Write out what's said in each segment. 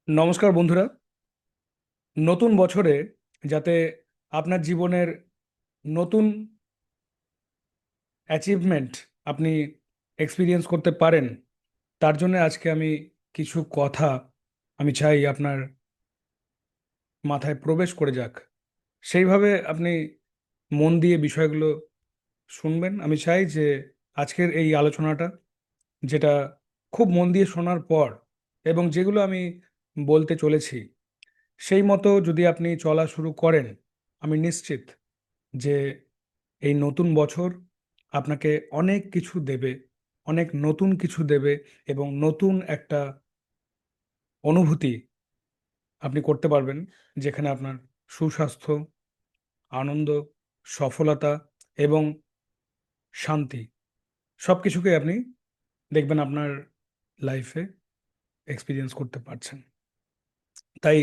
নমস্কার বন্ধুরা। নতুন বছরে যাতে আপনার জীবনের নতুন অ্যাচিভমেন্ট আপনি এক্সপিরিয়েন্স করতে পারেন, তার জন্য আজকে আমি কিছু কথা আমি চাই আপনার মাথায় প্রবেশ করে যাক। সেইভাবে আপনি মন দিয়ে বিষয়গুলো শুনবেন। আমি চাই যে আজকের এই আলোচনাটা, যেটা খুব মন দিয়ে শোনার পর এবং যেগুলো আমি বলতে চলেছি সেই মতো যদি আপনি চলা শুরু করেন, আমি নিশ্চিত যে এই নতুন বছর আপনাকে অনেক কিছু দেবে, অনেক নতুন কিছু দেবে এবং নতুন একটা অনুভূতি আপনি করতে পারবেন, যেখানে আপনার সুস্বাস্থ্য, আনন্দ, সফলতা এবং শান্তি সব কিছুকে আপনি দেখবেন আপনার লাইফে এক্সপিরিয়েন্স করতে পারছেন। তাই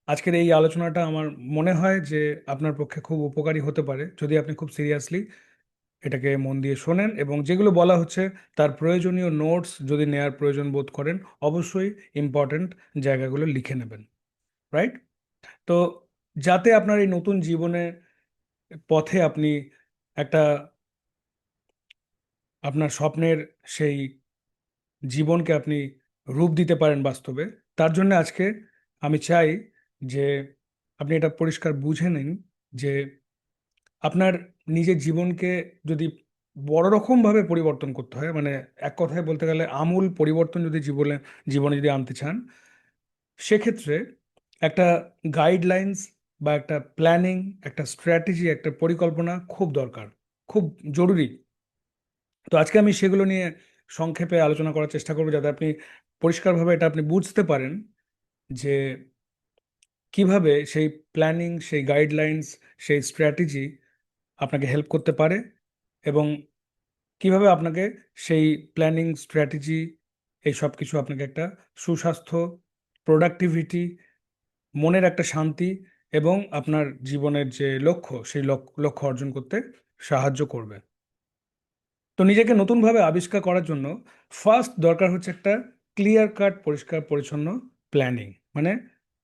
আজকের এই আলোচনাটা আমার মনে হয় যে আপনার পক্ষে খুব উপকারী হতে পারে, যদি আপনি খুব সিরিয়াসলি এটাকে মন দিয়ে শোনেন এবং যেগুলো বলা হচ্ছে তার প্রয়োজনীয় নোটস যদি নেয়ার প্রয়োজন বোধ করেন, অবশ্যই ইম্পর্ট্যান্ট জায়গাগুলো লিখে নেবেন। রাইট? তো যাতে আপনার এই নতুন জীবনে পথে আপনি একটা আপনার স্বপ্নের সেই জীবনকে আপনি রূপ দিতে পারেন বাস্তবে, তার জন্য আজকে আমি চাই যে আপনি এটা পরিষ্কার বুঝে নিন যে আপনার নিজের জীবনকে যদি বড় রকম ভাবে পরিবর্তন করতে হয়, মানে এক কথায় বলতে গেলে আমূল পরিবর্তন যদি জীবনে জীবনে যদি আনতে চান, সেক্ষেত্রে একটা গাইডলাইন্স বা একটা প্ল্যানিং, একটা স্ট্র্যাটেজি, একটা পরিকল্পনা খুব দরকার, খুব জরুরি। তো আজকে আমি সেগুলো নিয়ে সংক্ষেপে আলোচনা করার চেষ্টা করবো, যাতে আপনি পরিষ্কারভাবে এটা আপনি বুঝতে পারেন যে কিভাবে সেই প্ল্যানিং, সেই গাইডলাইন্স, সেই স্ট্র্যাটেজি আপনাকে হেল্প করতে পারে এবং কিভাবে আপনাকে সেই প্ল্যানিং, স্ট্র্যাটেজি, এই সব কিছু আপনাকে একটা সুস্বাস্থ্য, প্রোডাক্টিভিটি, মনের একটা শান্তি এবং আপনার জীবনের যে লক্ষ্য সেই লক্ষ্য অর্জন করতে সাহায্য করবে। তো নিজেকে নতুনভাবে আবিষ্কার করার জন্য ফার্স্ট দরকার হচ্ছে একটা ক্লিয়ার কাট, পরিষ্কার পরিচ্ছন্ন প্ল্যানিং, মানে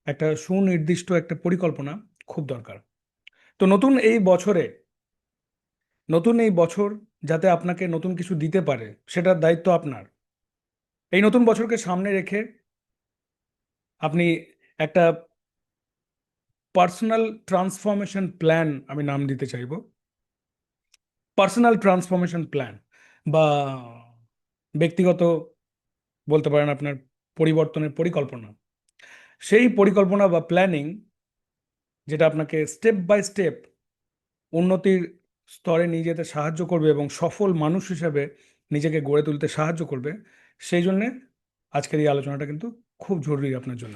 একটা সুনির্দিষ্ট একটা পরিকল্পনা খুব দরকার। তো নতুন এই বছর যাতে আপনাকে নতুন কিছু দিতে পারে, সেটার দায়িত্ব আপনার। এই নতুন বছরকে সামনে রেখে আপনি একটা পার্সোনাল ট্রান্সফরমেশন প্ল্যান, আমি নাম দিতে চাইব পার্সোনাল ট্রান্সফরমেশন প্ল্যান, বা ব্যক্তিগত বলতে পারেন আপনার পরিবর্তনের পরিকল্পনা। সেই পরিকল্পনা বা প্ল্যানিং যেটা আপনাকে স্টেপ বাই স্টেপ উন্নতির স্তরে নিয়ে যেতে সাহায্য করবে এবং সফল মানুষ হিসেবে নিজেকে গড়ে তুলতে সাহায্য করবে, সেই জন্যে আজকের এই আলোচনাটা কিন্তু খুব জরুরি আপনার জন্য।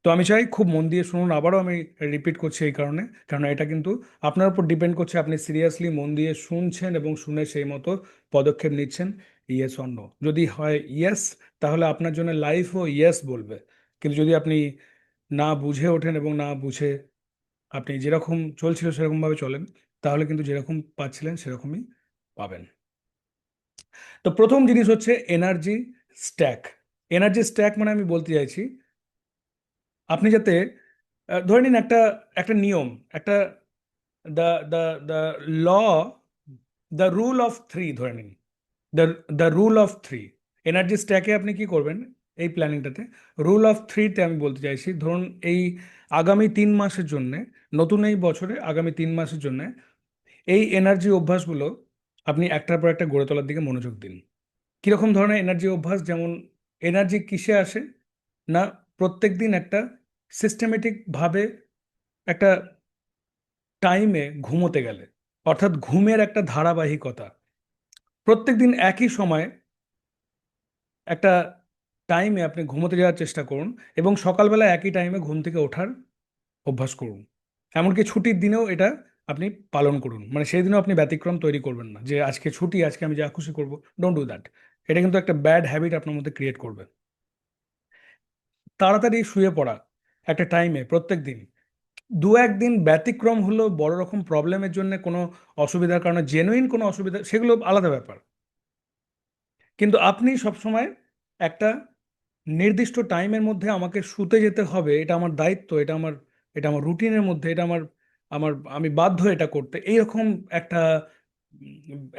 তো আমি চাই খুব মন দিয়ে শুনুন। আবারও আমি রিপিট করছি এই কারণে, কারণ এটা কিন্তু আপনার উপর ডিপেন্ড করছে আপনি সিরিয়াসলি মন দিয়ে শুনছেন এবং শুনে সেই মতো পদক্ষেপ নিচ্ছেন। ইয়েস অর নো, যদি হয় ইয়েস, তাহলে আপনার জন্য লাইফও ইয়েস বলবে। কিন্তু যদি আপনি না বুঝে ওঠেন এবং না বুঝে আপনি যেরকম চলছিল সেরকমভাবে চলেন, তাহলে কিন্তু যেরকম পাচ্ছিলেন সেরকমই পাবেন। তো প্রথম জিনিস হচ্ছে এনার্জি স্ট্যাক। এনার্জি স্ট্যাক মানে আমি বলতে চাইছি আপনি যাতে ধরে নিন একটা একটা নিয়ম, একটা the the the law, the rule of three ধরে নিন, the the rule of three. Energy স্ট্যাকে আপনি কি করবেন এই প্ল্যানিংটাতে? রুল অফ থ্রিতে আমি বলতে চাইছি, ধরুন এই আগামী 3 মাসের জন্যে, নতুন এই বছরে আগামী 3 মাসের জন্যে এই এনার্জি অভ্যাসগুলো আপনি একটার পর একটা গড়ে তোলার দিকে মনোযোগ দিন। কিরকম ধরনের এনার্জি অভ্যাস? যেমন এনার্জি কিসে আসে না, প্রত্যেক দিন একটা সিস্টেমেটিক ভাবে একটা টাইমে ঘুমোতে গেলে, অর্থাৎ ঘুমের একটা ধারাবাহিকতা, প্রত্যেক দিন একই সময় একটা টাইমে আপনি ঘুমোতে যাওয়ার চেষ্টা করুন এবং সকালবেলা একই টাইমে ঘুম থেকে ওঠার অভ্যাস করুন। এমনকি ছুটির দিনেও এটা আপনি পালন করুন, মানে সেই দিনও আপনি ব্যতিক্রম তৈরি করবেন না যে আজকে ছুটি, আজকে আমি যা খুশি করবো। Don't do that. এটা কিন্তু একটা ব্যাড হ্যাবিট আপনার মধ্যে ক্রিয়েট করবে। তাড়াতাড়ি শুয়ে পড়া একটা টাইমে প্রত্যেক দিন, 1-2 দিন ব্যতিক্রম হলো বড় রকম প্রবলেমের জন্য, কোনো অসুবিধার কারণে, জেনুইন কোনো অসুবিধা, সেগুলো আলাদা ব্যাপার। কিন্তু আপনি সবসময় একটা নির্দিষ্ট টাইমের মধ্যে আমাকে শুতে যেতে হবে, এটা আমার দায়িত্ব, এটা আমার রুটিনের মধ্যে, এটা আমার আমার আমি বাধ্য এটা করতে, এইরকম একটা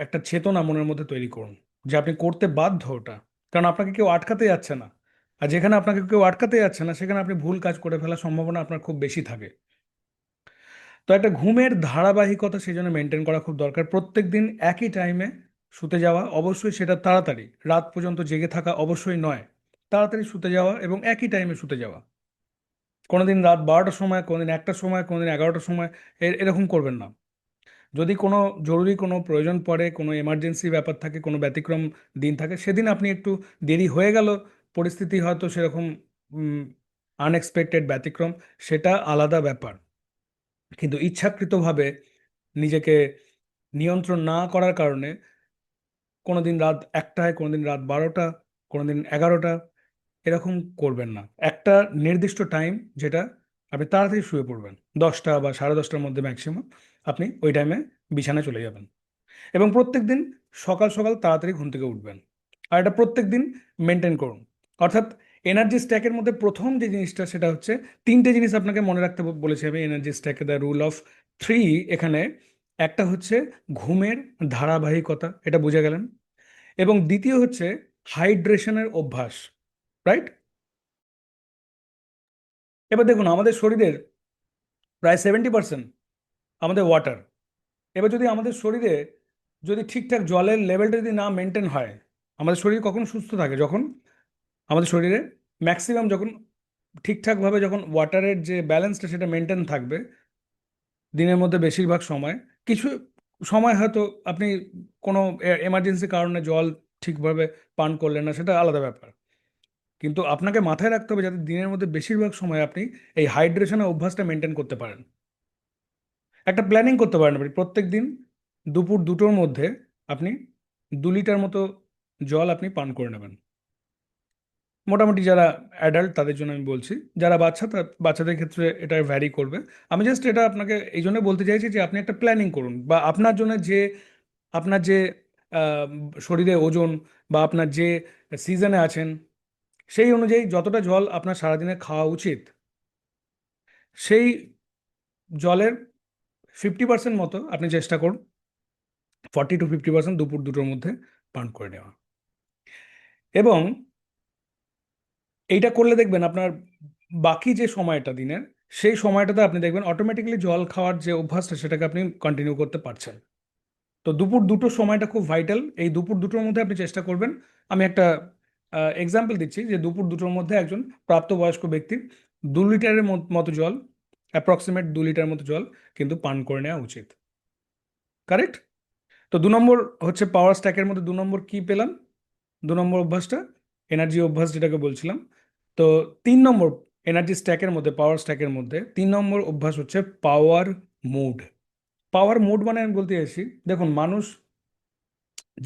একটা চেতনা মনের মধ্যে তৈরি করুন যে আপনি করতে বাধ্য ওটা। কারণ আপনাকে কেউ আটকাতে যাচ্ছে না। আর যেখানে আপনাকে কেউ আটকাতে যাচ্ছে না সেখানে আপনি ভুল কাজ করে ফেলার সম্ভাবনা আপনার খুব বেশি থাকে। তো একটা ঘুমের ধারাবাহিকতা সেই জন্য মেনটেন করা খুব দরকার। প্রত্যেক দিন একই টাইমে শুতে যাওয়া, অবশ্যই সেটা তাড়াতাড়ি, রাত পর্যন্ত জেগে থাকা অবশ্যই নয়। তাড়াতাড়ি শুতে যাওয়া এবং একই টাইমে শুতে যাওয়া। কোনোদিন রাত 12টার সময়, কোনোদিন 1টার সময়, কোনোদিন 11টার সময়, এরকম করবেন না। যদি কোনো জরুরি কোনো প্রয়োজন পড়ে, কোনো এমার্জেন্সি ব্যাপার থাকে, কোনো ব্যতিক্রম দিন থাকে, সেদিন আপনি একটু দেরি হয়ে গেল, পরিস্থিতি হয়তো সেরকম আনএক্সপেক্টেড ব্যতিক্রম, সেটা আলাদা ব্যাপার। কিন্তু ইচ্ছাকৃতভাবে নিজেকে নিয়ন্ত্রণ না করার কারণে কোনোদিন রাত 1টায়, কোনোদিন রাত 12টা, কোনোদিন 11টা, এরকম করবেন না। একটা নির্দিষ্ট টাইম যেটা আপনি তাড়াতাড়ি শুয়ে পড়বেন, 10টা বা 10:30টার মধ্যে ম্যাক্সিমাম আপনি ওই টাইমে বিছানায় চলে যাবেন। এবং প্রত্যেক দিন সকাল সকাল তাড়াতাড়ি ঘুম থেকে উঠবেন। আর এটা প্রত্যেক দিন মেনটেন করুন। অর্থাৎ এনার্জি স্ট্যাকের মধ্যে প্রথম যে জিনিসটা সেটা হচ্ছে, তিনটে জিনিস আপনাকে মনে রাখতে বলেছি আমি এনার্জি স্ট্যাকে, দ্য রুল অফ থ্রি। এখানে একটা হচ্ছে ঘুমের ধারাবাহিকতা, এটা বুঝে গেলেন। এবং দ্বিতীয় হচ্ছে হাইড্রেশনের অভ্যাস, রাইট? এবার দেখুন, আমাদের শরীরের প্রায় 70% আমাদের ওয়াটার। এবার যদি আমাদের শরীরে যদি ঠিকঠাক জলের লেভেলটা যদি না মেনটেন হয়, আমাদের শরীর কখন সুস্থ থাকে? যখন আমাদের শরীরে ম্যাক্সিমাম, যখন ঠিকঠাকভাবে, যখন ওয়াটারের যে ব্যালেন্সটা সেটা মেনটেন থাকবে দিনের মধ্যে বেশিরভাগ সময়। কিছু সময় হয়তো আপনি কোনো এমার্জেন্সি কারণে জল ঠিকভাবে পান করলেন না, সেটা আলাদা ব্যাপার। কিন্তু আপনাকে মাথায় রাখতে হবে যাতে দিনের মধ্যে বেশিরভাগ সময় আপনি এই হাইড্রেশনের অভ্যাসটা মেনটেন করতে পারেন। একটা প্ল্যানিং করতে পারেন আপনি, প্রত্যেক দিন দুপুর 2টোর মধ্যে আপনি 2 লিটার মতো জল আপনি পান করে নেবেন। মোটামুটি যারা অ্যাডাল্ট তাদের জন্য আমি বলছি, যারা বাচ্চা বাচ্চাদের ক্ষেত্রে এটা ভ্যারি করবে। আমি জাস্ট এটা আপনাকে এই জন্য বলতে চাইছি যে আপনি একটা প্ল্যানিং করুন, বা আপনার জন্য যে আপনার যে আহ, শরীরে ওজন, বা আপনার যে সিজনে আছেন, সেই অনুযায়ী যতটা জল আপনার সারাদিনে খাওয়া উচিত, সেই জলের 50% মতো আপনি চেষ্টা করুন 40 to 50% দুপুর 2টোর মধ্যে পান করে নেওয়া। এবং এইটা করলে দেখবেন আপনার বাকি যে সময়টা দিনের, সেই সময়টাতে আপনি দেখবেন অটোমেটিক্যালি জল খাওয়ার যে অভ্যাসটা সেটাকে আপনি কন্টিনিউ করতে পারছেন। তো দুপুর 2টোর সময়টা খুব ভাইটাল। এই দুপুর 2টোর মধ্যে আপনি চেষ্টা করবেন, আমি একটা এক্সাম্পল দিচ্ছি, যে দুপুর 2টোর মধ্যে একজন প্রাপ্তবয়স্ক ব্যক্তির 2 লিটারের মতো জল, অ্যাপ্রক্সিমেট 2 লিটার মতো জল কিন্তু পান করে নেওয়া উচিত। কারেক্ট? তো 2 নম্বর হচ্ছে পাওয়ার স্ট্যাকের মধ্যে 2 নম্বর কি পেলাম? 2 নম্বর অভ্যাসটা এনার্জি অভ্যাস যেটাকে বলছিলাম। তো 3 নম্বর এনার্জি স্ট্যাকের মধ্যে, পাওয়ার স্ট্যাকের মধ্যে 3 নম্বর অভ্যাস হচ্ছে পাওয়ার মুড। পাওয়ার মুড মানে আমি বলতে চাইছি, দেখুন, মানুষ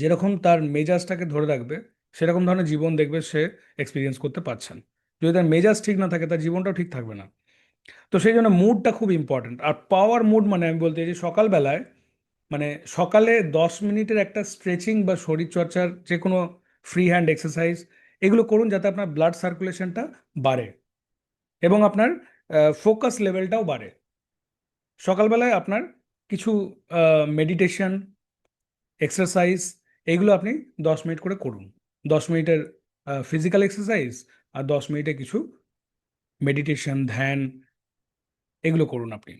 যেরকম তার মেজাজটাকে ধরে রাখবে সেরকম ধরনের জীবন দেখবে সে এক্সপিরিয়েন্স করতে পারছেন। যদি তার মেজাজ ঠিক না থাকে তার জীবনটাও ঠিক থাকবে না। তো সেই জন্য মুডটা খুব ইম্পর্ট্যান্ট। আর পাওয়ার মুড মানে আমি বলতে চাইছি সকালবেলায়, মানে সকালে 10 মিনিটের একটা স্ট্রেচিং বা শরীরচর্চার যে কোনো ফ্রি হ্যান্ড এক্সারসাইজ, এগুলো করুন যাতে আপনার ব্লাড সার্কুলেশনটা বাড়ে এবং আপনার ফোকাস লেভেলটাও বাড়ে। সকালবেলায় আপনার কিছু মেডিটেশন, এক্সারসাইজ, এইগুলো আপনি 10 মিনিট করে করুন। 10 মিনিটের ফিজিক্যাল এক্সারসাইজ আর 10 মিনিটে কিছু মেডিটেশন, ধ্যান, এগুলো করুন আপনি।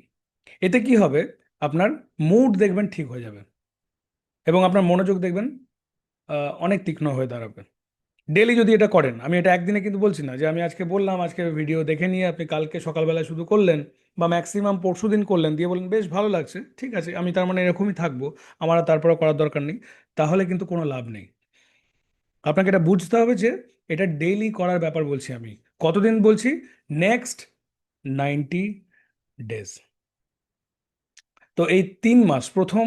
এতে কি হবে? আপনার মুড দেখবেন ঠিক হয়ে যাবে এবং আপনার মনোযোগ দেখবেন অনেক তীক্ষ্ণ হয়ে দাঁড়াবে। ডেলি যদি এটা করেন, আমি এটা একদিনে কিন্তু বলছি না যে আমি আজকে বললাম, আজকে ভিডিও দেখে নিয়ে আপনি কালকে সকালবেলা শুধু করলেন, বা ম্যাক্সিমাম পরশুদিন করলেন, দিয়ে বললেন বেশ ভালো লাগছে, ঠিক আছে আমি তার মানে এরকমই থাকবো, আমার আর তারপরে করার দরকার নেই। তাহলে কিন্তু কোনো লাভ নেই। আপনাকে এটা বুঝতে হবে যে এটা ডেইলি করার ব্যাপার বলছি আমি। কতদিন বলছি? Next 90 days. তো এই 3 মাস, প্রথম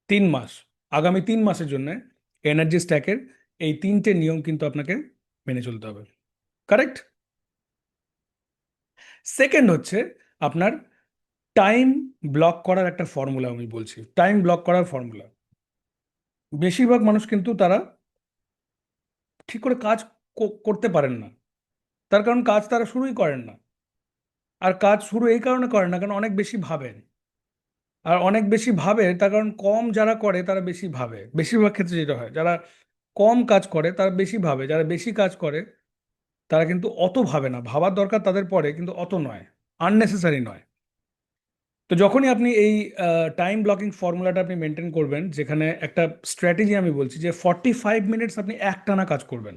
3 মাস, আগামী 3 মাসের জন্য এনার্জি স্ট্যাকের এই তিনটে নিয়ম কিন্তু আপনাকে মেনে চলতে হবে। কারেক্ট? সেকেন্ড হচ্ছে আপনার টাইম ব্লক করার একটা ফর্মুলা আমি বলছি, টাইম ব্লক করার ফর্মুলা। বেশিরভাগ মানুষ কিন্তু তারা ঠিক করে কাজ করতে পারেন না। তার কারণ কাজ তারা শুরুই করেন না। আর কাজ শুরু এই কারণে করেন না কারণ অনেক বেশি ভাবেন। আর অনেক বেশি ভাবে তার কারণ কম যারা করে তারা বেশি ভাবে, বেশিরভাগ ক্ষেত্রে যেটা হয় যারা কম কাজ করে তারা বেশি ভাবে, যারা বেশি কাজ করে তারা কিন্তু অত ভাবে না, ভাবার দরকার তাদের পড়ে কিন্তু অত নয়, আননেসেসারি নয়। তো যখনই আপনি এই টাইম ব্লকিং ফর্মুলাটা আপনি মেনটেন করবেন, যেখানে একটা স্ট্র্যাটেজি আমি বলছি যে 45 মিনিটস আপনি একটানা কাজ করবেন,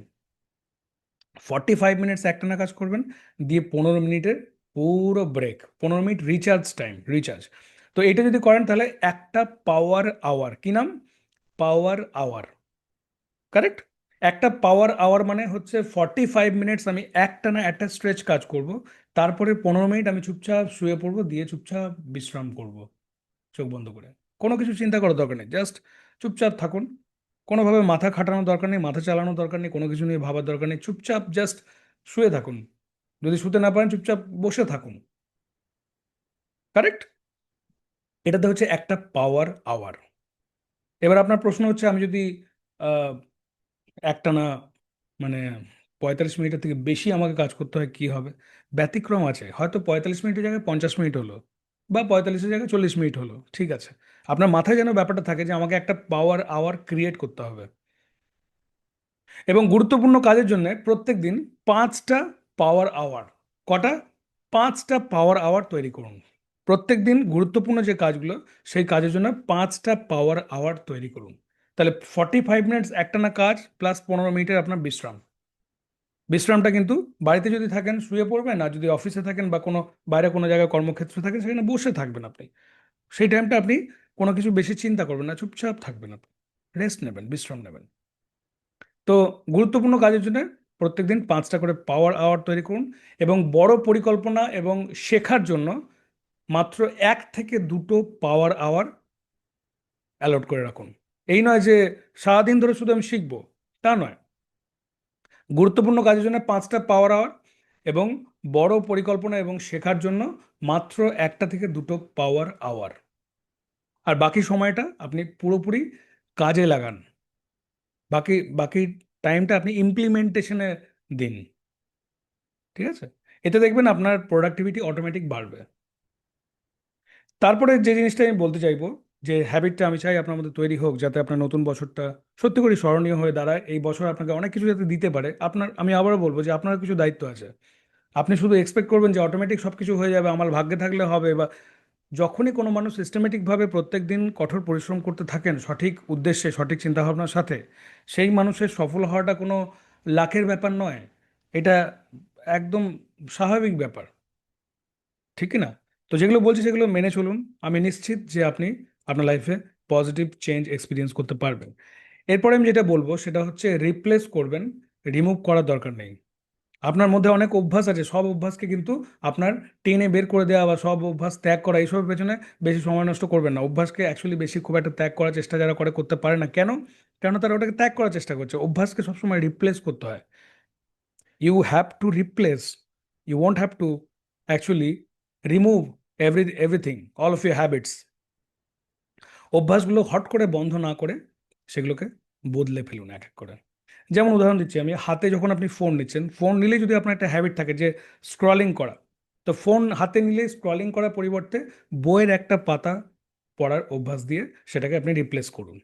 45 মিনিটস একটানা কাজ করবেন, দিয়ে 15 মিনিটের পুরো break, 15 minute recharge time, recharge. তো এটা যদি করেন তাহলে একটা পাওয়ার আওয়ার, কি নাম, পাওয়ার আওয়ার, কারেক্ট। একটা পাওয়ার আওয়ার মানে হচ্ছে 45 মিনিটস আমি একটানা একটা স্ট্রেচ কাজ করব, তারপরে 15 মিনিট আমি চুপচাপ শুয়ে পড়বো, দিয়ে চুপচাপ বিশ্রাম করব চোখ বন্ধ করে। কোনো কিছু চিন্তা করার দরকার নেই, জাস্ট চুপচাপ থাকুন। কোনোভাবে মাথা খাটানোর দরকার নেই, মাথা চালানোর দরকার নেই, কোনো কিছু নিয়ে ভাবার দরকার নেই, চুপচাপ জাস্ট শুয়ে থাকুন। যদি শুতে না পারেন চুপচাপ বসে থাকুন, কারেক্ট। এটাতে হচ্ছে একটা পাওয়ার আওয়ার। এবার আপনার প্রশ্ন হচ্ছে আমি যদি আহ, একটানা মানে 45 মিনিটের থেকে বেশি আমাকে কাজ করতে হয় কি হবে? ব্যতিক্রম আছে, হয়তো 45 মিনিটের জায়গায় 50 মিনিট হলো, বা 45-এর জায়গায় 40 মিনিট হলো, ঠিক আছে। আপনার মাথায় যেন ব্যাপারটা থাকে যে আমাকে একটা পাওয়ার আওয়ার ক্রিয়েট করতে হবে। এবং গুরুত্বপূর্ণ কাজের জন্য প্রত্যেক দিন 5টা পাওয়ার আওয়ার, কটা, 5টা পাওয়ার আওয়ার তৈরি করুন। প্রত্যেক দিন গুরুত্বপূর্ণ যে কাজগুলো সেই কাজের জন্য 5টা পাওয়ার আওয়ার তৈরি করুন। তাহলে 45 মিনিটস একটানা কাজ প্লাস 15 মিনিটের আপনার বিশ্রাম। বিশ্রামটা কিন্তু বাড়িতে যদি থাকেন শুয়ে পড়বেন, আর যদি অফিসে থাকেন বা কোনো বাইরে কোনো জায়গায় কর্মক্ষেত্রে থাকেন সেখানে বসে থাকবেন আপনি। সেই টাইমটা আপনি কোনো কিছু বেশি চিন্তা করবেন না, চুপচাপ থাকবেন আপনি, রেস্ট নেবেন, বিশ্রাম নেবেন। তো গুরুত্বপূর্ণ কাজের জন্য প্রত্যেকদিন 5টা করে পাওয়ার আওয়ার তৈরি করুন। এবং বড় পরিকল্পনা এবং শেখার জন্য মাত্র 1 থেকে 2টো পাওয়ার আওয়ার অ্যালট করে রাখুন। এই নয় যে সারাদিন ধরে শুধু আমি শিখবো, তা নয়। গুরুত্বপূর্ণ কাজের জন্য 5টা পাওয়ার আওয়ার, এবং বড় পরিকল্পনা এবং শেখার জন্য মাত্র 1 থেকে 2টো পাওয়ার আওয়ার। আর বাকি সময়টা আপনি পুরোপুরি কাজে লাগান, বাকি বাকি টাইমটা আপনি ইমপ্লিমেন্টেশনে দিন, ঠিক আছে। এতে দেখবেন আপনার প্রোডাক্টিভিটি অটোমেটিক বাড়বে। তারপরে যে জিনিসটা আমি বলতে চাইবো, যে হ্যাবিটটা আমি চাই আপনার মধ্যে তৈরি হোক যাতে আপনার নতুন বছরটা সত্যি করে স্মরণীয় হয়ে দাঁড়ায়, এই বছর আপনাকে অনেক কিছু যাতে দিতে পারে। আপনার, আমি আবারও বলবো যে আপনার কিছু দায়িত্ব আছে। আপনি শুধু এক্সপেক্ট করবেন যে অটোমেটিক সব কিছু হয়ে যাবে, আমার ভাগ্যে থাকলে হবে, বা যখনই কোনো মানুষ সিস্টেমেটিকভাবে প্রত্যেক দিন কঠোর পরিশ্রম করতে থাকেন সঠিক উদ্দেশ্যে সঠিক চিন্তাভাবনার সাথে, সেই মানুষের সফল হওয়াটা কোনো লাখের ব্যাপার নয়, এটা একদম স্বাভাবিক ব্যাপার, ঠিক কি না? তো যেগুলো বলছি সেগুলো মেনে চলুন, আমি নিশ্চিত যে আপনি আপনার লাইফে পজিটিভ চেঞ্জ এক্সপিরিয়েন্স করতে পারবেন। এরপরে আমি যেটা বলবো সেটা হচ্ছে রিপ্লেস করবেন, রিমুভ করার দরকার নেই। আপনার মধ্যে অনেক অভ্যাস আছে, সব অভ্যাসকে কিন্তু আপনার টেনে বের করে দেওয়া বা সব অভ্যাস ত্যাগ করা এইসবের পেছনে বেশি সময় নষ্ট করবেন না। অভ্যাসকে অ্যাকচুয়ালি বেশি খুব একটা ত্যাগ করার চেষ্টা যারা করে করতে পারে না, কেন? কেন তারা ওটাকে ত্যাগ করার চেষ্টা করছে। অভ্যাসকে সবসময় রিপ্লেস করতে হয়। You have to replace, you won't have to actually remove everything, all of your habits. অভ্যাসগুলো হট করে বন্ধ না করে সেগুলোকে বদলে ফেলুন এক এক করে। যেমন উদাহরণ দিচ্ছি আমি, হাতে যখন আপনি ফোন নিচ্ছেন, ফোন নিলেই যদি আপনার একটা হ্যাবিট থাকে যে স্ক্রলিং করা, তো ফোন হাতে নিলে স্ক্রলিং করার পরিবর্তে বইয়ের একটা পাতা পড়ার অভ্যাস দিয়ে সেটাকে আপনি রিপ্লেস করুন।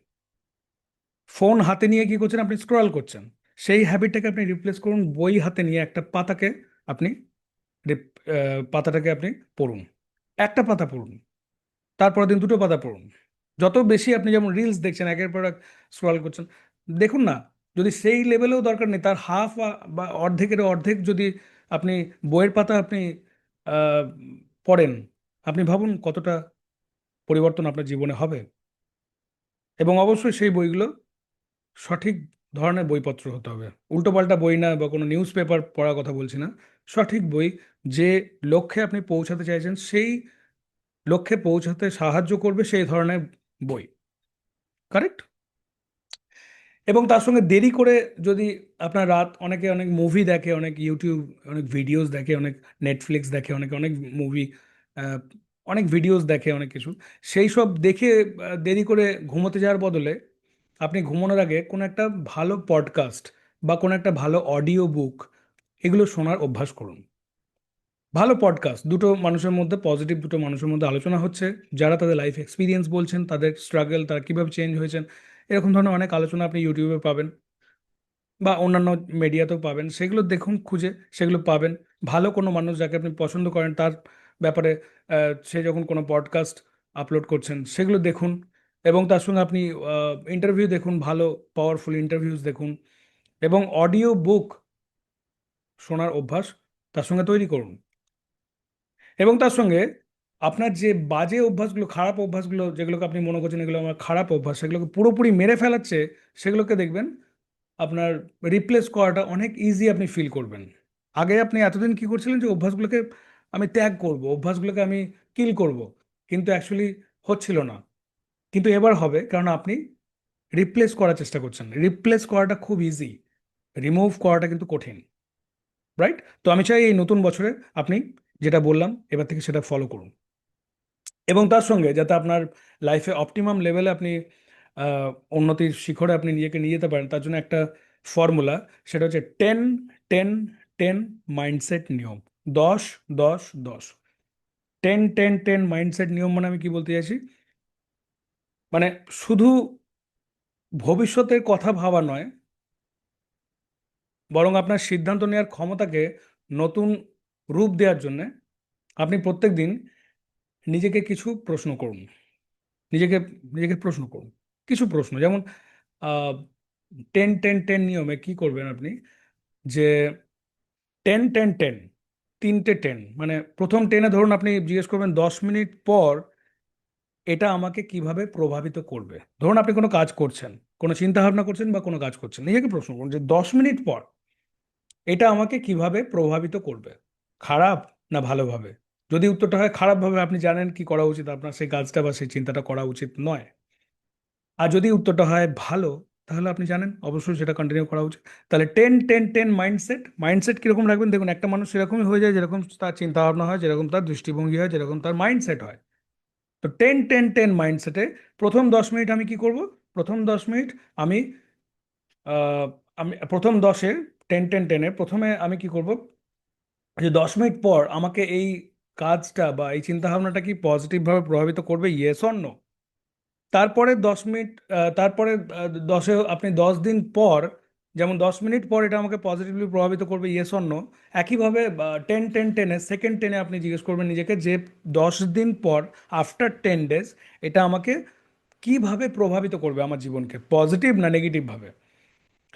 ফোন হাতে নিয়ে কি করছেন, আপনি স্ক্রল করছেন, সেই হ্যাবিটটাকে আপনি রিপ্লেস করুন বই হাতে নিয়ে একটা পাতাকে আপনি পাতাটাকে আপনি পড়ুন, একটা পাতা পড়ুন, তারপরের দিন 2টো পাতা পড়ুন। যত বেশি আপনি যেমন রিলস দেখছেন একের পর এক স্ক্রল করছেন, দেখুন না, যদি সেই লেভেলেও দরকার নেই তার হাফ বা অর্ধেকের অর্ধেক যদি আপনি বইয়ের পাতা আপনি আহ, পড়েন, আপনি ভাবুন কতটা পরিবর্তন আপনার জীবনে হবে। এবং অবশ্যই সেই বইগুলো সঠিক ধরনের বইপত্র হতে হবে, উল্টোপাল্টা বই না, বা কোনো নিউজ পেপার পড়ার কথা বলছি না। সঠিক বই, যে লক্ষ্যে আপনি পৌঁছাতে চাইছেন সেই লক্ষ্যে পৌঁছাতে সাহায্য করবে সেই ধরনের বই, কারেক্ট। এবং তার সঙ্গে দেরি করে যদি আপনার রাত, অনেকে অনেক মুভি দেখে, অনেক ইউটিউব অনেক ভিডিওস দেখে, অনেক নেটফ্লিক্স দেখে, অনেকে অনেক মুভি অনেক ভিডিওস দেখে, অনেক কিছু, সেই সব দেখে দেরি করে ঘুমোতে যাওয়ার বদলে আপনি ঘুমানোর আগে কোনো একটা ভালো পডকাস্ট বা কোনো একটা ভালো অডিও বুক এগুলো শোনার অভ্যাস করুন। ভালো পডকাস্ট, দুটো মানুষের মধ্যে পজিটিভ, দুটো মানুষের মধ্যে আলোচনা হচ্ছে, যারা তাদের লাইফ এক্সপিরিয়েন্স বলছেন, তাদের স্ট্রাগল, তারা কীভাবে চেঞ্জ হয়েছেন, এরকম ধরনের অনেক আলোচনা আপনি ইউটিউবে পাবেন বা অন্যান্য মিডিয়াতেও পাবেন। সেগুলো দেখুন, খুঁজে সেগুলো পাবেন। ভালো কোনো মানুষ যাকে আপনি পছন্দ করেন তার ব্যাপারে সে যখন কোনো পডকাস্ট আপলোড করছেন সেগুলো দেখুন, এবং তার সঙ্গে আপনি ইন্টারভিউ দেখুন, ভালো পাওয়ারফুল ইন্টারভিউস দেখুন, এবং অডিও বুক শোনার অভ্যাস তার সঙ্গে তৈরি করুন। এবং তার সঙ্গে আপনার যে বাজে অভ্যাসগুলো, খারাপ অভ্যাসগুলো, যেগুলোকে আপনি মনে করছেন এগুলো আমার খারাপ অভ্যাস, সেগুলোকে পুরোপুরি মেরে ফেলাচ্ছে, সেগুলোকে দেখবেন আপনার রিপ্লেস করাটা অনেক ইজি আপনি ফিল করবেন। আগে আপনি এতদিন কি করছিলেন যে অভ্যাসগুলোকে আমি ত্যাগ করব, অভ্যাসগুলোকে আমি কিল করব, কিন্তু অ্যাকচুয়ালি হচ্ছিল না। কিন্তু এবার হবে, কারণ আপনি রিপ্লেস করার চেষ্টা করছেন। রিপ্লেস করাটা খুব ইজি, রিমুভ করাটা কিন্তু কঠিন, রাইট? তো আমি চাই এই নতুন বছরে আপনি যেটা বললাম এবার থেকে সেটা ফলো করুন, এবং তার সঙ্গে যাতে আপনার লাইফে অপটিমাম লেভেলে আপনি আহ, উন্নতির শিখরে আপনি নিজেকে নিয়ে যেতে পারেন, তার জন্য একটা ফর্মুলা, সেটা হচ্ছে 10-10-10 মাইন্ডসেট নিয়ম। 10-10-10, 10-10-10 মাইন্ডসেট নিয়ম মানে আমি কি বলতে চাইছি, মানে শুধু ভবিষ্যতের কথা ভাবা নয়, বরং আপনার সিদ্ধান্ত নেওয়ার ক্ষমতাকে নতুন রূপ দেওয়ার জন্য আপনি প্রত্যেক দিন নিজেকে কিছু প্রশ্ন করুন। নিজেকে নিজেকে প্রশ্ন করুন কিছু প্রশ্ন, যেমন 10-10-10 নিয়মে কি করবেন আপনি, যে 10-10-10, তিনটে 10, মানে প্রথম 10-এ ধরুন আপনি জিজ্ঞেস করবেন 10 মিনিট পর এটা আমাকে কিভাবে প্রভাবিত করবে। ধরুন আপনি কোনো কাজ করছেন, কোনো চিন্তা ভাবনা করছেন বা কোনো কাজ করছেন, নিজেকে প্রশ্ন করুন যে 10 মিনিট পর এটা আমাকে কিভাবে প্রভাবিত করবে, খারাপ না ভালোভাবে। যদি উত্তরটা হয় খারাপভাবে, আপনি জানেন কি করা উচিত, আপনার সেই কাজটা বা সেই চিন্তাটা করা উচিত নয়। আর যদি উত্তরটা হয় ভালো, তাহলে আপনি জানেন অবশ্যই সেটা কন্টিনিউ করা উচিত। তাহলে 10-10-10 মাইন্ডসেট। মাইন্ডসেট কিরকম রাখবেন, দেখুন একটা মানুষ সেরকমই হয়ে যায় যেরকম তার চিন্তা ভাবনা হয়, যেরকম তার দৃষ্টিভঙ্গি হয়, যেরকম তার মাইন্ডসেট হয়। তো 10-10-10 মাইন্ডসেটে প্রথম 10 মিনিট আমি কি করব, প্রথম 10 মিনিট আমি আহ, আমি প্রথম 10-এ 10-10-10-এ প্রথমে আমি কি করব, যে 10 মিনিট পর আমাকে এই কাজটা বা এই চিন্তা ভাবনাটা কি পজিটিভভাবে প্রভাবিত করবে, ইয়েস অর নো। তারপরে 10 মিনিট, তারপরে 10-এ আপনি 10 দিন পর, যেমন 10 মিনিট পর এটা আমাকে পজিটিভলি প্রভাবিত করবে, ইয়েস অর নো। একইভাবে 10-10-10-এ সেকেন্ড 10-এ আপনি জিজ্ঞেস করবেন নিজেকে যে 10 দিন পর, আফটার 10 ডেজ, এটা আমাকে কিভাবে প্রভাবিত করবে আমার জীবনকে, পজিটিভ না নেগেটিভ ভাবে।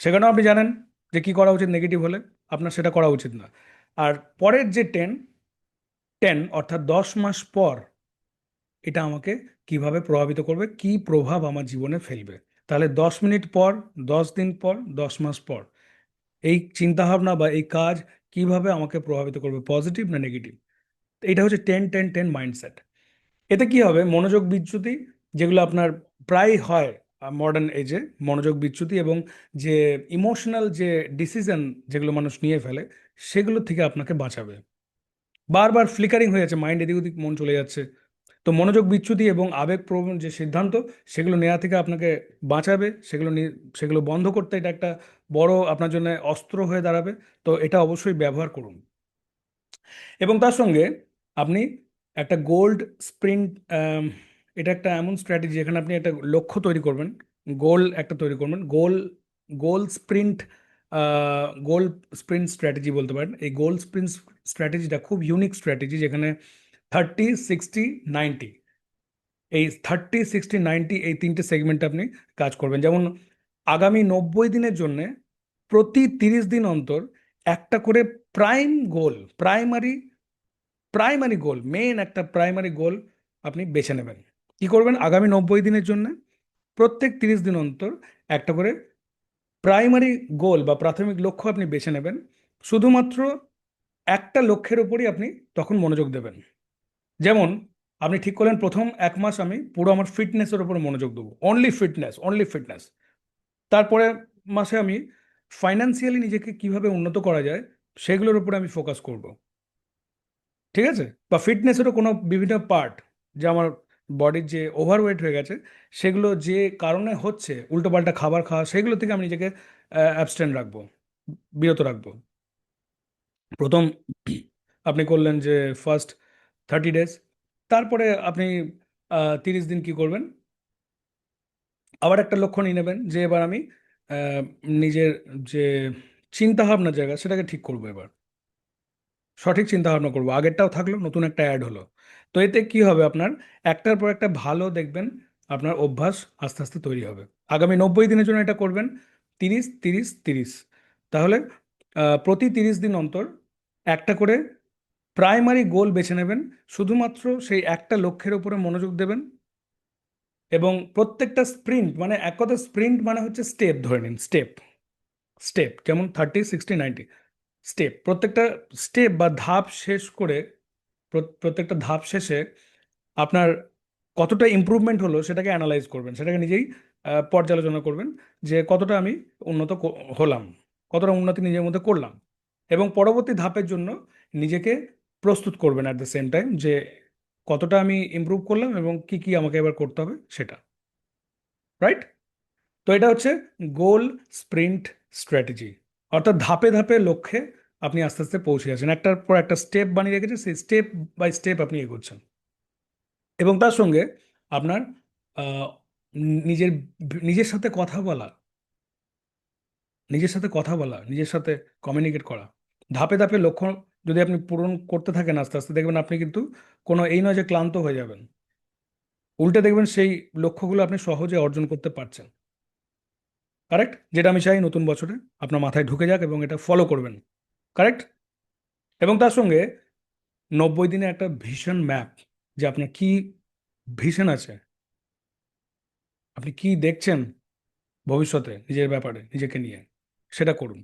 সেখানেও আপনি জানেন যে কি করা উচিত, নেগেটিভ হলে আপনার সেটা করা উচিত না। আর পরের যে 10-10, অর্থাৎ 10 মাস পর এটা আমাকে কিভাবে প্রভাবিত করবে, কি প্রভাব আমার জীবনে ফেলবে। তাহলে 10 মিনিট পর, 10 দিন পর, 10 মাস পর এই চিন্তাভাবনা বা এই কাজ কিভাবে আমাকে প্রভাবিত করবে, পজিটিভ না নেগেটিভ। এটা হচ্ছে 10-10-10 মাইন্ডসেট। এতে কি হবে, মনোযোগ বিচ্যুতি যেগুলো আপনার প্রায় হয় মডার্ন এজে, মনোযোগ বিচ্যুতি এবং যে ইমোশনাল যে ডিসিশন যেগুলো মানুষ নিয়ে ফেলে, সেগুলো থেকে আপনাকে বাঁচাবে। বারবার ফ্লিকারিং হয়ে যাচ্ছে মাইন্ড, এদিক ওদিক মন চলে যাচ্ছে। তো মনোযোগ বিচ্যুতি এবং আবেগপ্রবণ যে সিদ্ধান্ত, সেগুলো নেওয়া থেকে আপনাকে বাঁচাবে, সেগুলো বন্ধ করতে এটা একটা বড় আপনার জন্য অস্ত্র হয়ে দাঁড়াবে। তো এটা অবশ্যই ব্যবহার করুন। এবং তার সঙ্গে আপনি একটা গোল্ড স্প্রিন্ট, এটা একটা এমন স্ট্র্যাটেজি যেখানে আপনি একটা লক্ষ্য তৈরি করবেন, গোল একটা তৈরি করবেন, গোল স্প্রিন্ট, গোল স্প্রিন্ট স্ট্র্যাটেজি বলতে পারেন। এই গোল স্প্রিন্ট স্ট্র্যাটেজিটা খুব ইউনিক স্ট্র্যাটেজি, যেখানে 30-60-90, এই 30-60-90 এই তিনটে সেগমেন্টে আপনি কাজ করবেন। যেমন আগামী 90 দিনের জন্য প্রতি 30 দিন অন্তর একটা করে প্রাইম গোল, প্রাইমারি প্রাইমারি গোল, মেন একটা প্রাইমারি গোল আপনি বেছে নেবেন। কি করবেন, আগামী 90 দিনের জন্য প্রত্যেক 30 দিন অন্তর একটা করে প্রাইমারি গোল বা প্রাথমিক লক্ষ্য আপনি বেছে নেবেন। শুধুমাত্র একটা লক্ষ্যের উপরই আপনি তখন মনোযোগ দেবেন। যেমন আপনি ঠিক করলেন প্রথম 1 মাস আমি পুরো আমার ফিটনেসের উপর মনোযোগ দেবো, অনলি ফিটনেস, অনলি ফিটনেস। তারপরে মাসে আমি ফাইন্যান্সিয়ালি নিজেকে কিভাবে উন্নত করা যায় সেগুলোর উপরে আমি ফোকাস করব। ঠিক আছে? বা ফিটনেসেরও কোনো বিভিন্ন পার্ট, যে আমার বডির যে ওভারওয়েট হয়ে গেছে, সেগুলো যে কারণে হচ্ছে, উল্টোপাল্টা খাবার খাওয়া, সেগুলো থেকে আমি নিজেকে অ্যাবস্টেন্ড রাখবো, বিরত রাখবো। প্রথম আপনি করলেন যে ফার্স্ট 30 ডেজ, তারপরে আপনি 30 দিন কি করবেন, আবার একটা লক্ষ্য নিয়ে নেবেন যে এবার আমি আহ, নিজের যে চিন্তা ভাবনার জায়গা সেটাকে ঠিক করবো, এবার সঠিক চিন্তা ভাবনা করবো, আগেরটাও থাকলো, নতুন একটা অ্যাড হলো। তো এতে কি হবে, আপনার একটার পর একটা ভালো দেখবেন আপনার অভ্যাস আস্তে আস্তে তৈরি হবে। আগামী 90 দিনের জন্য এটা করবেন, 30 30 30। তাহলে প্রতি 30 দিন অন্তর একটা করে প্রাইমারি গোল বেছে নেবেন, শুধুমাত্র সেই একটা লক্ষ্যের উপরে মনোযোগ দেবেন। এবং প্রত্যেকটা স্প্রিন্ট, মানে এক কথা স্প্রিন্ট মানে হচ্ছে স্টেপ, ধরে নিন স্টেপ, স্টেপ যেমন 30 60 90 স্টেপ, প্রত্যেকটা স্টেপ বা ধাপ শেষ করে, প্রত্যেকটা ধাপ শেষে আপনার কতটা ইমপ্রুভমেন্ট হলো সেটাকে অ্যানালাইজ করবেন, সেটাকে নিজেই পর্যালোচনা করবেন যে কতটা আমি উন্নত হলাম, কতটা উন্নতি নিজের মধ্যে করলাম। এবং পরবর্তী ধাপের জন্য নিজেকে প্রস্তুত করবেন অ্যাট দ্য সেম টাইম, যে কতটা আমি ইমপ্রুভ করলাম এবং কি কি আমাকে এবার করতে হবে সেটা। রাইট? তো এটা হচ্ছে গোল স্প্রিন্ট স্ট্র্যাটেজি, অর্থাৎ ধাপে ধাপে লক্ষ্যে আপনি আস্তে আস্তে পৌঁছে যাচ্ছেন, একটার পর একটা স্টেপ বানিয়ে রেখেছেন, সেই স্টেপ বাই স্টেপ আপনি এগোচ্ছেন। এবং তার সঙ্গে আপনার আহ, নিজের নিজের সাথে কথা বলা, নিজের সাথে কথা বলা, নিজের সাথে কমিউনিকেট করা, ধাপে ধাপে লক্ষ্য যদি আপনি পূরণ করতে থাকেন আস্তে আস্তে, দেখবেন আপনি কিন্তু কোনো এই নয় যে ক্লান্ত হয়ে যাবেন, উল্টে দেখবেন সেই লক্ষ্যগুলো আপনি সহজে অর্জন করতে পারছেন। কারেক্ট? যেটা আমি চাই নতুন বছরে আপনার মাথায় ঢুকে যাক এবং এটা ফলো করবেন। কারেক্ট? এবং তার সঙ্গে 90 দিনে একটা ভিশন ম্যাপ, যে আপনার কি ভিশন আছে, আপনি কি দেখছেন ভবিষ্যতে নিজের ব্যাপারে, নিজেকে নিয়ে, সেটা করুন।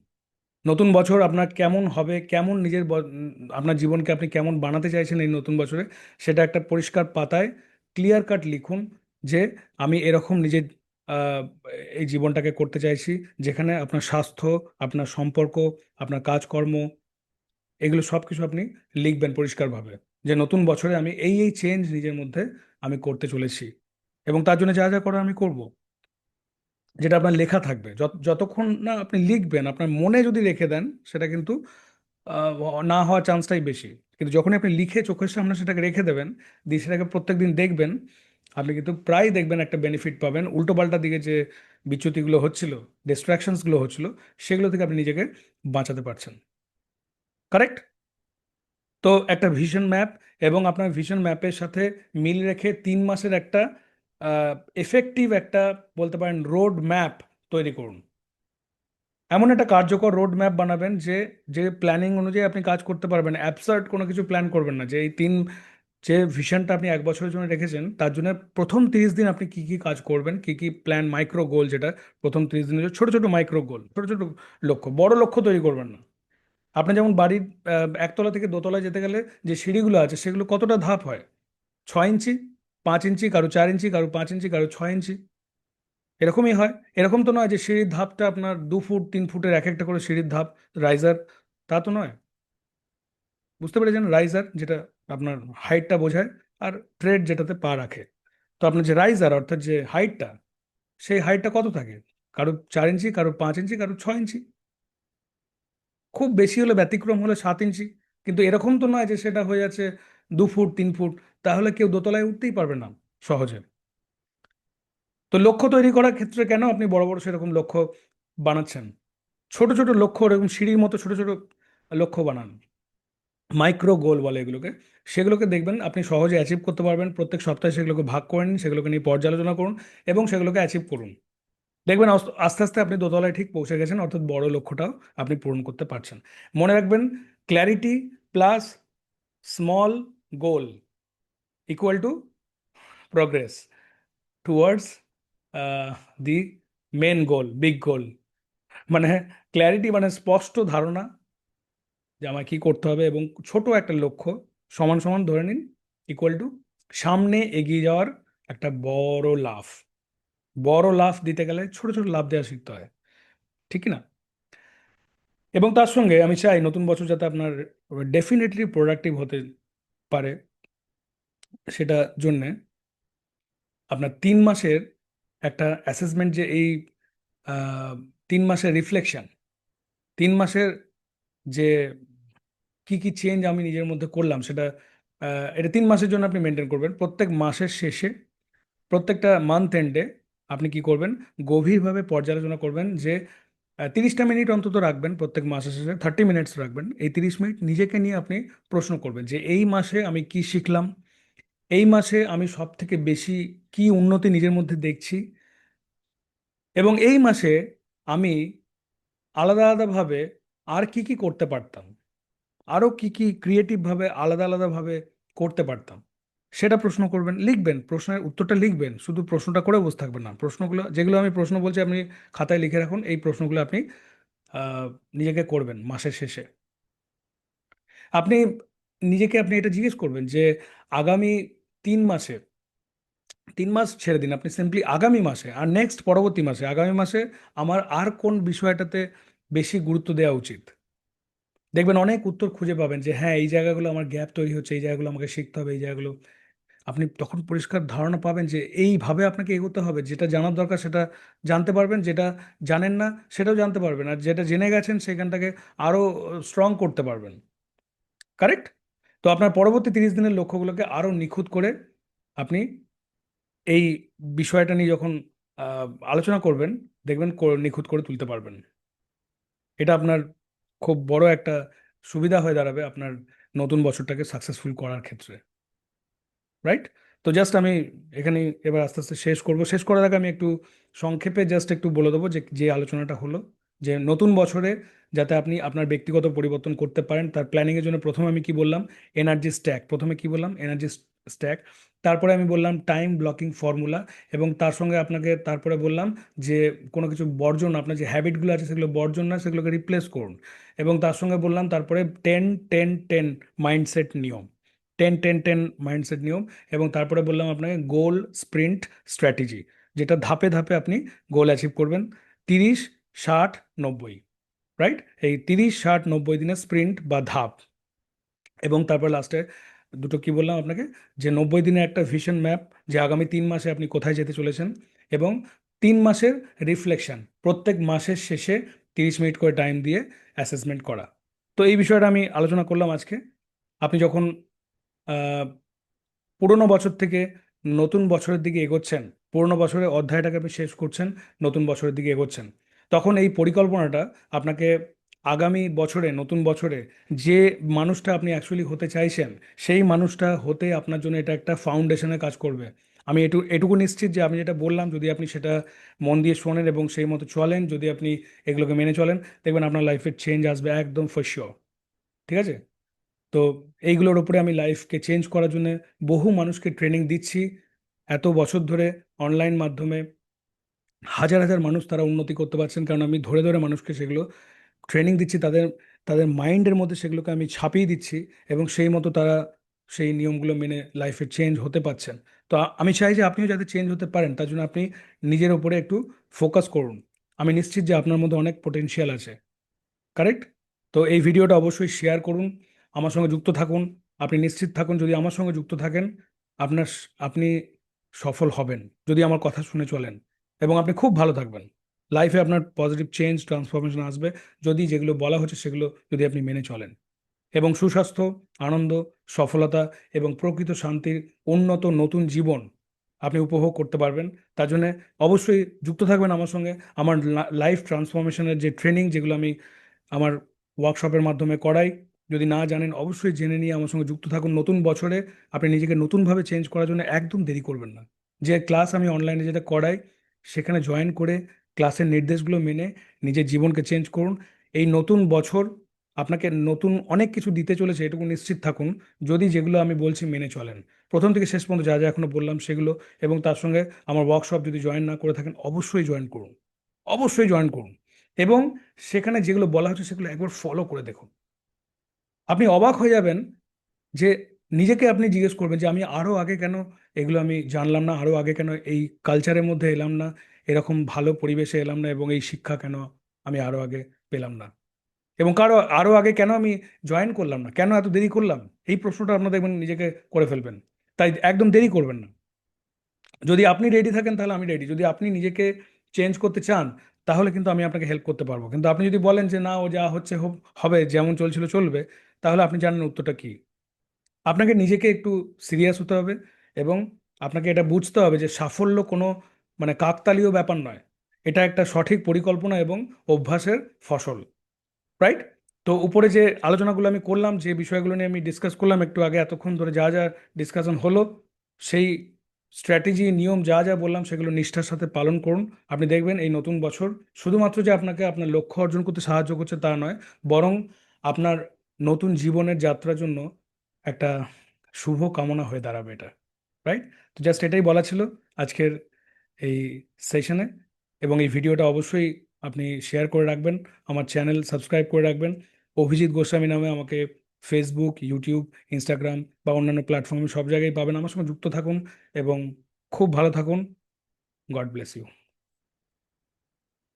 নতুন বছর আপনার কেমন হবে, কেমন আপনার জীবনকে আপনি কেমন বানাতে চাইছেন এই নতুন বছরে, সেটা একটা পরিষ্কার পাতায় ক্লিয়ার কাট লিখুন, যে আমি এরকম নিজের আহ, এই জীবনটাকে করতে চাইছি, যেখানে আপনার স্বাস্থ্য, আপনার সম্পর্ক, আপনার কাজকর্ম, এগুলো সব কিছু আপনি লিখবেন পরিষ্কারভাবে, যে নতুন বছরে আমি এই এই চেঞ্জ নিজের মধ্যে আমি করতে চলেছি, এবং তার জন্য যা যা করার আমি করব, যেটা আপনার লেখা থাকবে। যতক্ষণ না আপনি লিখবেন, আপনার মনে যদি রেখে দেন, সেটা কিন্তু আহ, না হওয়ার চান্সটাই বেশি। কিন্তু যখনই আপনি লিখে চোখের সামনে সেটাকে রেখে দেবেন, দিয়ে সেটাকে প্রত্যেকদিন দেখবেন, আপনি কিন্তু প্রায় দেখবেন একটা বেনিফিট পাবেন, উল্টো পাল্টা দিকে যে বিচ্যুতিগুলো হচ্ছিল, ডিস্ট্রাকশনসগুলো হচ্ছিল, সেগুলো থেকে আপনি নিজেকে বাঁচাতে পারছেন। কারেক্ট? তো একটা ভিশন ম্যাপ, এবং আপনার ভিশন ম্যাপের সাথে মিল রেখে 3 মাসের একটা এফেক্টিভ একটা, বলতে পারেন, রোড ম্যাপ তৈরি করুন। এমন একটা কার্যকর রোড ম্যাপ বানাবেন যে, যে প্ল্যানিং অনুযায়ী আপনি কাজ করতে পারবেন, অ্যাবসার্ড কোনো কিছু প্ল্যান করবেন না, যে এই যে ভিশনটা আপনি 1 বছরের জন্য রেখেছেন, তার জন্য প্রথম 30 দিন আপনি কি কি কাজ করবেন, কি কি প্ল্যান, মাইক্রো গোল, যেটা প্রথম 30 দিনের ছোট ছোট মাইক্রো গোল, ছোট ছোট লক্ষ্য, বড় লক্ষ্য তৈরি করবেন না। আপনি যেমন বাড়ির একতলা থেকে দোতলায় যেতে গেলে যে সিঁড়িগুলো আছে, সেগুলো কতটা ধাপ হয়? 6 ইঞ্চি, 5 ইঞ্চি, কারো 4 ইঞ্চি, কারো 5 ইঞ্চি, কারো 6 ইঞ্চি, এরকমই হয়। এরকম তো নয় যে সিঁড়ির ধাপটা আপনার 2 ফুট 3 ফুটের এক একটা করে সিঁড়ির ধাপ, রাইজার, তা তো নয়। বুঝতে পেরেছেন? রাইজার যেটা আপনার হাইটটা বোঝায়, আর ট্রেড যেটাতে পা রাখে। তো আপনার যে রাইজার, অর্থাৎ যে হাইটটা, সেই হাইটটা কত থাকে? কারো 4 ইঞ্চি, কারো 5 ইঞ্চি, কারো 6 ইঞ্চি, খুব বেশি হলে, ব্যতিক্রম হলে 7 ইঞ্চি। কিন্তু এরকম তো নয় যে সেটা হয়ে যাচ্ছে 2 ফুট 3 ফুট, তাহলে কেউ দোতলায় উঠতেই পারবে না সহজে। তো লক্ষ্য তৈরি করার ক্ষেত্রে কেন আপনি বড় বড় সেরকম লক্ষ্য বানাচ্ছেন? ছোট ছোট লক্ষ্য, এরকম সিঁড়ির মতো ছোট ছোট লক্ষ্য বানান, মাইক্রো গোল বলে এগুলোকে। সেগুলোকে দেখবেন আপনি সহজে অ্যাচিভ করতে পারবেন। প্রত্যেক সপ্তাহে সেগুলোকে ভাগ করে নিন, সেগুলোকে নিয়ে পর্যালোচনা করুন, এবং সেগুলোকে অ্যাচিভ করুন। দেখবেন আস্তে আস্তে আপনি দোতলায় ঠিক পৌঁছে গেছেন, অর্থাৎ বড় লক্ষ্যটাও আপনি পূরণ করতে পারছেন। মনে রাখবেন, clarity plus small goal equal to progress towards the main goal, big goal. মানে ক্ল্যারিটি মানে স্পষ্ট ধারণা যে আমায় কি করতে হবে, এবং ছোট একটা লক্ষ্য সমান সমান ধরে নিন, ইকুয়াল টু সামনে এগিয়ে যাওয়ার একটা বড় লাফ। বড় লাফ দিতে গেলে ছোট ছোট লাফ দেওয়া শিখতে হয়, ঠিক কি না? এবং তার সঙ্গে আমি চাই নতুন বছর যাতে আপনার ডেফিনেটলি প্রোডাক্টিভ হতে পারে, সেটা জন্যে আপনার 3 মাসের একটা অ্যাসেসমেন্ট, যে এই 3 মাসের রিফ্লেকশন, 3 মাসের যে কি কি চেঞ্জ আমি নিজের মধ্যে করলাম সেটা, এটা 3 মাসের জন্য আপনি মেনটেন করবেন। প্রত্যেক মাসের শেষে, প্রত্যেকটা মান্থ এন্ডে আপনি কি করবেন, গভীরভাবে পর্যালোচনা করবেন যে 30টা মিনিট অন্তত রাখবেন, প্রত্যেক মাসের শেষে 30 মিনিটস রাখবেন। এই 30 মিনিট নিজেকে নিয়ে আপনি প্রশ্ন করবেন যে এই মাসে আমি কি শিখলাম, এই মাসে আমি সব থেকে বেশি কি উন্নতি নিজের মধ্যে দেখছি, এবং এই মাসে আমি আলাদা আলাদাভাবে আর কি কি করতে পারতাম, আরও কি কি ক্রিয়েটিভভাবে আলাদা আলাদাভাবে করতে পারতাম, সেটা প্রশ্ন করবেন, লিখবেন, প্রশ্নের উত্তরটা লিখবেন, শুধু প্রশ্নটা করে বসে থাকবেন না। প্রশ্নগুলো, যেগুলো আমি প্রশ্ন বলছি, আপনি খাতায় লিখে রাখুন। এই প্রশ্নগুলো আপনি আহ, নিজেকে করবেন মাসের শেষে। আপনি নিজেকে আপনি এটা জিজ্ঞেস করবেন যে আগামী 3 মাসে, 3 মাস ছেড়ে দিন, আপনি সিম্পলি আগামী মাসে আর নেক্সট পরবর্তী মাসে, আগামী মাসে আমার আর কোন বিষয়টাতে বেশি গুরুত্ব দেওয়া উচিত। দেখবেন অনেক উত্তর খুঁজে পাবেন যে হ্যাঁ, এই জায়গাগুলো আমার গ্যাপ তৈরি হচ্ছে, এই জায়গাগুলো আমাকে শিখতে হবে, এই জায়গাগুলো আপনি তখন পরিষ্কার ধারণা পাবেন যে এইভাবে আপনাকে এগোতে হবে। যেটা জানার দরকার সেটা জানতে পারবেন, যেটা জানেন না সেটাও জানতে পারবেন, আর যেটা জেনে গেছেন সেখানটাকে আরও স্ট্রং করতে পারবেন। কারেক্ট? তো আপনার পরবর্তী 30 দিনের লক্ষ্যগুলোকে আরও নিখুঁত করে আপনি এই বিষয়টা নিয়ে যখন আলোচনা করবেন, দেখবেন নিখুঁত করে তুলতে পারবেন। এটা আপনার খুব বড় একটা সুবিধা হয়ে দাঁড়াবে আপনার নতুন বছরটাকে সাকসেসফুল করার ক্ষেত্রে। রাইট? তো জাস্ট আমি এখানে এবার আস্তে আস্তে শেষ করব। শেষ করার আগে আমি একটু সংক্ষেপে জাস্ট একটু বলে দেবো যে যে আলোচনাটা হলো, যে নতুন বছরে যাতে আপনি আপনার ব্যক্তিগত পরিবর্তন করতে পারেন তার প্ল্যানিংয়ের জন্য প্রথমে আমি কি বললাম, এনার্জি স্ট্যাক। প্রথমে কি বললাম, এনার্জি স্ট্যাক। তারপরে আমি বললাম টাইম ব্লকিং ফর্মুলা, এবং তার সঙ্গে আপনাকে তারপরে বললাম যে কোনো কিছু বর্জন, আপনার যে হ্যাবিটগুলো আছে সেগুলো বর্জন না, সেগুলোকে রিপ্লেস করুন। এবং তার সঙ্গে বললাম তারপরে 10-10-10 মাইন্ডসেট নিয়ম, 10-10-10 মাইন্ডসেট নিয়ম। এবং তারপরে বললাম আপনাকে গোল স্প্রিন্ট স্ট্র্যাটেজি, যেটা ধাপে ধাপে আপনি গোল অ্যাচিভ করবেন। 30-60-90, রাইট? এই 30-60-90 দিনের স্প্রিন্ট বা ধাপ। এবং তারপর লাস্টে দুটো কি বললাম আপনাকে, যে 90 দিনের একটা ভিশন ম্যাপ, যে আগামী 3 মাসে আপনি কোথায় যেতে চলেছেন, এবং 3 মাসের রিফ্লেকশন, প্রত্যেক মাসের শেষে 30 মিনিট করে টাইম দিয়ে অ্যাসেসমেন্ট করা। তো এই বিষয়টা আমি আলোচনা করলাম আজকে। আপনি যখন আহ, পুরোনো বছর থেকে নতুন বছরের দিকে এগোচ্ছেন, পুরোনো বছরের অধ্যায়টাকে আপনি শেষ করছেন, নতুন বছরের দিকে এগোচ্ছেন, তখন এই পরিকল্পনাটা আপনাকে আগামী বছরে, নতুন বছরে যে মানুষটা আপনি অ্যাকচুয়ালি হতে চাইছেন সেই মানুষটা হতে আপনার জন্য এটা একটা ফাউন্ডেশনের কাজ করবে। আমি এটুকু নিশ্চিত যে আমি যেটা বললাম, যদি আপনি সেটা মন দিয়ে শোনেন এবং সেই মতো চলেন, যদি আপনি এগুলোকে মেনে চলেন, দেখবেন আপনার লাইফের চেঞ্জ আসবে একদম ফর শিওর। ঠিক আছে? তো এইগুলোর উপরে আমি লাইফকে চেঞ্জ করার জন্য বহু মানুষকে ট্রেনিং দিচ্ছি এত বছর ধরে, অনলাইন মাধ্যমে হাজার হাজার মানুষ তারা উন্নতি করতে পারছেন, কারণ আমি ধরে ধরে মানুষকে সেগুলো ট্রেনিং দিচ্ছি, তাদের তাদের মাইন্ডের মধ্যে সেগুলোকে আমি ছাপিয়ে দিচ্ছি, এবং সেই মতো তারা সেই নিয়মগুলো মেনে লাইফে চেঞ্জ হতে পারছেন। তো আমি চাই যে আপনিও যাতে চেঞ্জ হতে পারেন, তার জন্য আপনি নিজের উপরে একটু ফোকাস করুন। আমি নিশ্চিত যে আপনার মধ্যে অনেক পোটেনশিয়াল আছে। কারেক্ট? তো এই ভিডিওটা অবশ্যই শেয়ার করুন, আমার সঙ্গে যুক্ত থাকুন। আপনি নিশ্চিত থাকুন যদি আমার সঙ্গে যুক্ত থাকেন, আপনি সফল হবেন যদি আমার কথা শুনে চলেন, এবং আপনি খুব ভালো থাকবেন। লাইফে আপনার পজিটিভ চেঞ্জ ট্রান্সফরমেশন আসবে যদি যেগুলো বলা হচ্ছে সেগুলো যদি আপনি মেনে চলেন, এবং সুস্বাস্থ্য, আনন্দ, সফলতা এবং প্রকৃত শান্তির উন্নত নতুন জীবন আপনি উপভোগ করতে পারবেন। তার জন্য অবশ্যই যুক্ত থাকবেন আমার সঙ্গে। আমার লাইফ ট্রান্সফরমেশনের যে ট্রেনিং, যেগুলো আমি আমার ওয়ার্কশপের মাধ্যমে করাই, যদি না জানেন অবশ্যই জেনে নিয়ে আমার সঙ্গে যুক্ত থাকুন। নতুন বছরে আপনি নিজেকে নতুনভাবে চেঞ্জ করার জন্য একদম দেরি করবেন না। যে ক্লাস আমি অনলাইনে যেটা করাই সেখানে জয়েন করে ক্লাসের নির্দেশগুলো মেনে নিজের জীবনকে চেঞ্জ করুন। এই নতুন বছর আপনাকে নতুন অনেক কিছু দিতে চলেছে, এটুকু নিশ্চিত থাকুন, যদি যেগুলো আমি বলছি মেনে চলেন। প্রথম থেকে শেষ পর্যন্ত যা যা এখনো বললাম সেগুলো, এবং তার সঙ্গে আমার ওয়ার্কশপ যদি জয়েন না করে থাকেন অবশ্যই জয়েন করুন, অবশ্যই জয়েন করুন। এবং সেখানে যেগুলো বলা হচ্ছে সেগুলো একবার ফলো করে দেখুন। আপনি অবাক হয়ে যাবেন যে নিজেকে আপনি জিজ্ঞেস করবেন যে আমি আরও আগে কেন এগুলো আমি জানলাম না, আরও আগে কেন এই কালচারের মধ্যে এলাম না, এরকম ভালো পরিবেশে এলাম না, এবং এই শিক্ষা কেন আমি আরও আগে পেলাম না, এবং আরও আগে কেন আমি জয়েন করলাম না, কেন এত দেরি করলাম। এই প্রশ্নটা আপনার দেখবেন নিজেকে করে ফেলবেন। তাই একদম দেরি করবেন না। যদি আপনি রেডি থাকেন তাহলে আমি রেডি, যদি আপনি নিজেকে চেঞ্জ করতে চান তাহলে কিন্তু আমি আপনাকে হেল্প করতে পারবো। কিন্তু আপনি যদি বলেন যে না, ও যা হচ্ছে হবে, যেমন চলছিল চলবে, তাহলে আপনি জানেন উত্তরটা কি। আপনাকে নিজেকে একটু সিরিয়াস হতে হবে, এবং আপনাকে এটা বুঝতে হবে যে সাফল্য কোনো মানে কাকতালীয় ব্যাপার নয়। এটা একটা সঠিক পরিকল্পনা এবং অভ্যাসের ফসল। রাইট? তো উপরে যে আলোচনাগুলো আমি করলাম, যে বিষয়গুলো নিয়ে আমি ডিসকাস করলাম একটু আগে, এতক্ষণ ধরে যা যা ডিসকাশন হলো, সেই স্ট্র্যাটেজি নিয়ম যা যা বললাম সেগুলো নিষ্ঠার সাথে পালন করুন। আপনি দেখবেন এই নতুন বছর শুধুমাত্র যে আপনাকে আপনার লক্ষ্য অর্জন করতে সাহায্য করছে তা নয়, বরং আপনার নতুন জীবনের যাত্রার জন্য একটা শুভ কামনা হয়ে দাঁড়াবে এটা। রাইট? তো জাস্ট এটাই বলা ছিল আজকের এই সেশনে। এবং এই ভিডিওটা অবশ্যই আপনি শেয়ার করে রাখবেন, আমার চ্যানেল সাবস্ক্রাইব করে রাখবেন। অভিজিৎ গোস্বামী নামে আমাকে ফেসবুক, ইউটিউব, ইনস্টাগ্রাম বা অন্যান্য প্ল্যাটফর্মে সব জায়গায় পাবেন। আমার সঙ্গে যুক্ত থাকুন এবং খুব ভালো থাকুন। God bless you.